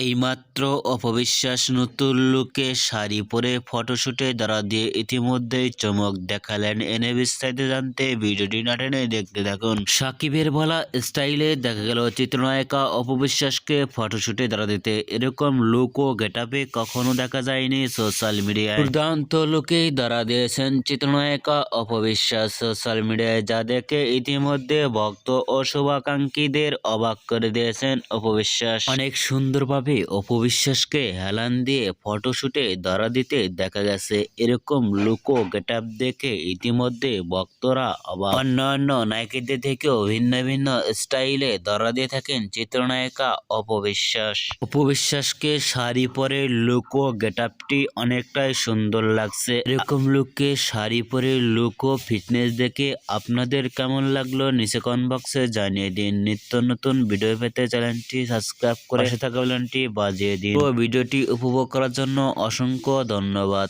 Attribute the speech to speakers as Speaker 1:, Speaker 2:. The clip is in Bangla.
Speaker 1: এইমাত্র অপবিশ্বাস নতুন লুকে শাড়ি পরে ফটোশুটে দাঁড়া দিয়ে ইতিমধ্যেই চমক দেখালেন। এনে বিস্তারিত জানতে ভিডিওটি না টেনে দেখতে থাকুন। সাকিবের বলা স্টাইলে দেখা গেল চিত্রনায়িকা অপবিশ্বাসকে ফটোশুটে দাঁড়া দিতে। এরকম লুক ও গেটআপে কখনো দেখা যায়নি সোশ্যাল মিডিয়ায়। দুর্দান্ত লুকেই দাঁড়া দিয়েছেন চিত্রনায়িকা অপবিশ্বাস। সোশ্যাল মিডিয়ায় যা দেখে ইতিমধ্যে ভক্ত ও শুভাকাঙ্ক্ষীদের অবাক করে দিয়েছেন অপবিশ্বাস। অনেক সুন্দরভাবে অপবিশ্বাসকে হেলান দিয়ে ফটোশুটে ধরা দিতে দেখা গেছে। এরকম লুক ও গেটআপ দেখে ইতিমধ্যে ভক্তরা অবাক। অন্যান্য নায়িকাদের থেকেও ভিন্ন ভিন্ন স্টাইলে ধরা দিয়ে থাকেন চিত্রনায়িকা অপবিশ্বাস। অপবিশ্বাসকে শাড়ি পরে লুক ও গেটআপটি অনেকটাই সুন্দর লাগছে। এরকম লুককে শাড়ি পরে লুক ও ফিটনেস দেখে আপনাদের কেমন লাগলো নিচে কমেন্ট বক্সে জানিয়ে দিন। নিত্য নতুন ভিডিও পেতে চ্যানেলটি সাবস্ক্রাইব করে পাশে থাকা বেলটি বাজিয়ে দিন। ভিডিওটি উপভোগ করার জন্য অসংখ্য ধন্যবাদ।